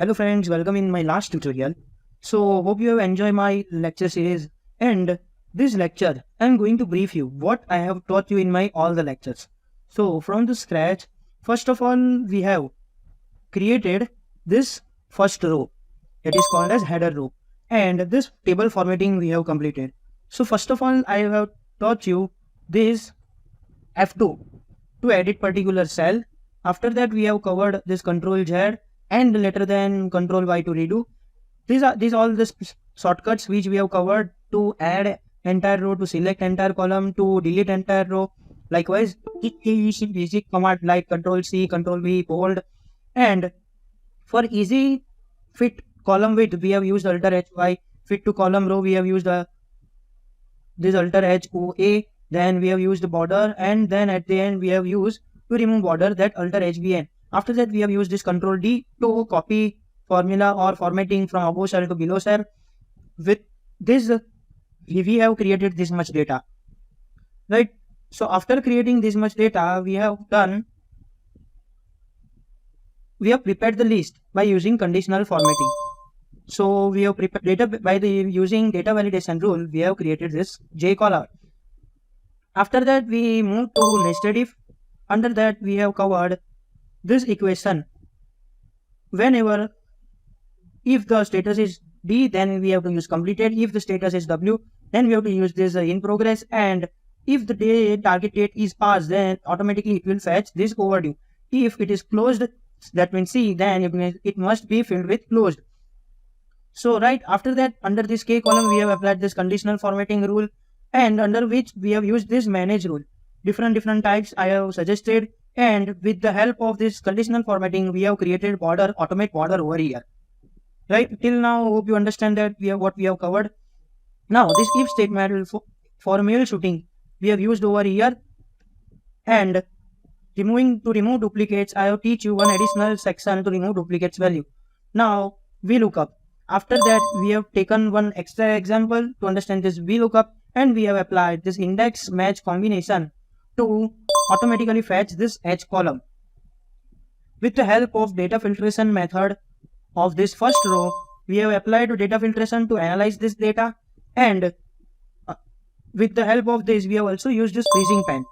Hello friends, welcome in my last tutorial. So hope you have enjoyed my lecture series, and this lecture I am going to brief you what I have taught you in my all the lectures. So from the scratch, first of all we have created this first row. It is called as header row, and this table formatting we have completed. So first of all I have taught you this F2 to edit particular cell. After that, we have covered this Control Z and later than Control Y to redo. These all the shortcuts which we have covered to add entire row, to select entire column, to delete entire row. Likewise, using basic command like Control C, Control V, bold, and for easy fit column width we have used Alt H Y. Fit to column row we have used this Alt H O A. Then we have used border, and then at the end we have used to remove border, that Alt HBN. After that we have used this Control D to copy formula or formatting from above cell to below cell. With this we have created this much data, right? So after creating this much data we have prepared the list by using conditional formatting. So we have prepared data by using data validation rule. We have created this J column. After that we move to nested if. Under that we have covered this equation. Whenever if the status is D, then we have to use completed. If the status is W, then we have to use this in progress. And if the target date is passed, then automatically it will fetch this overdue. If it is closed, that means C, then it must be filled with closed. So right after that, under this K column we have applied this conditional formatting rule, and under which we have used this manage rule. Different types I have suggested, and with the help of this conditional formatting we have created border, automate border over here. Right, till now hope you understand that what we have covered. Now this if statement for mail shooting we have used over here, and to remove duplicates I have teach you one additional section to remove duplicates value. Now VLOOKUP. After that we have taken one extra example to understand this VLOOKUP, and we have applied this index match combination to automatically fetch this H column. With the help of data filtration method of this first row, we have applied data filtration to analyze this data, and with the help of this we have also used this freezing pen.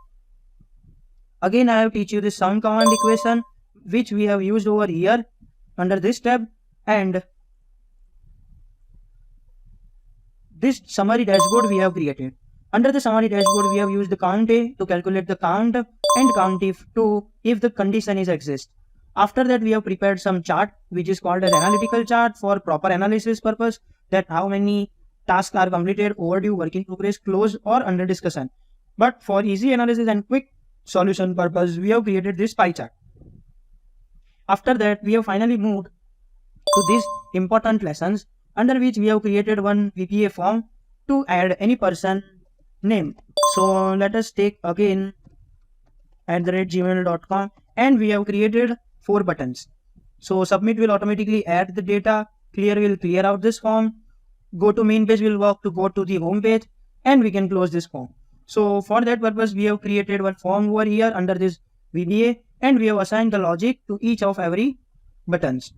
Again I have teach you this sound command equation which we have used over here under this tab, and this summary dashboard we have created. Under the summary dashboard we have used the count A to calculate the count, and count if the condition is exist. After that we have prepared some chart which is called as analytical chart for proper analysis purpose, that how many tasks are completed, overdue, work in progress, closed or under discussion. But for easy analysis and quick solution purpose we have created this pie chart. After that we have finally moved to these important lessons, under which we have created one VBA form to add any person name. So let us take again @gmail.com, and we have created 4 buttons. So submit will automatically add the data, clear will clear out this form, go to main page will work to go to the home page, and we can close this form. So for that purpose we have created one form over here under this VBA, and we have assigned the logic to each of every buttons.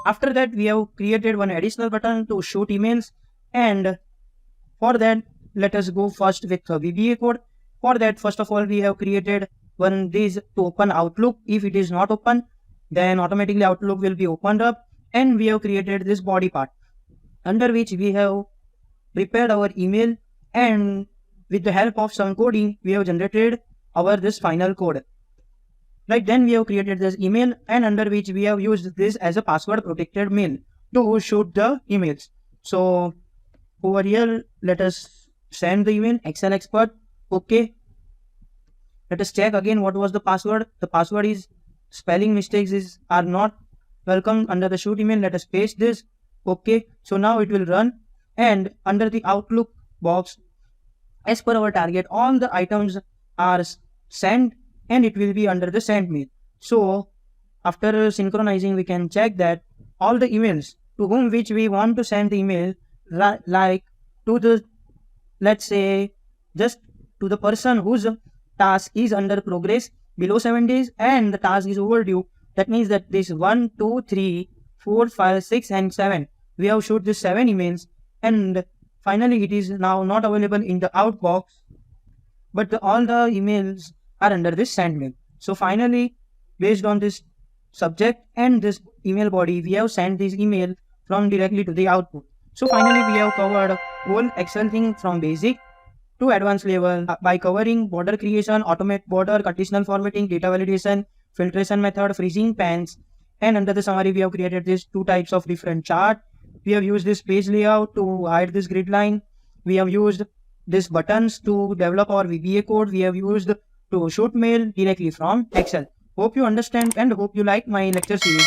After that we have created one additional button to shoot emails, and for that let us go first with the VBA code. For that, first of all we have created one this to open Outlook. If it is not open, then automatically Outlook will be opened up, and we have created this body part under which we have prepared our email, and with the help of some coding we have generated our this final code. Right, then we have created this email, and under which we have used this as a password protected mail to shoot the emails. So over here let us send the email Excel expert. Okay, let us check again what was the password. The password is spelling mistakes are not welcome under the shoot email. Let us paste this. Okay, so now it will run, and under the Outlook box, as per our target, all the items are sent, and it will be under the sent mail. So after synchronizing we can check that all the emails to whom which we want to send the email, like to the, let's say, just to the person whose task is under progress below 7 days and the task is overdue. That means that this 1, 2, 3, 4, 5, 6 and 7. We have shoot these 7 emails, and finally it is now not available in the outbox, but all the emails are under this send mail. So finally, based on this subject and this email body, we have sent this email from directly to the output. So finally, we have covered whole Excel thing from basic to advanced level by covering border creation, automate border, conditional formatting, data validation, filtration method, freezing pans, and under the summary, we have created these 2 types of different chart. We have used this page layout to hide this grid line. We have used these buttons to develop our VBA code. We have used to shoot mail directly from Excel. Hope you understand and hope you like my lecture series.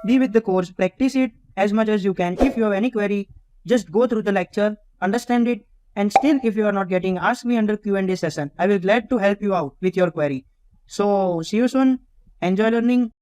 Be with the course, practice it as much as you can. If you have any query, just go through the lecture, understand it, and still if you are not getting, ask me under Q&A session. I will glad to help you out with your query. So see you soon. Enjoy learning.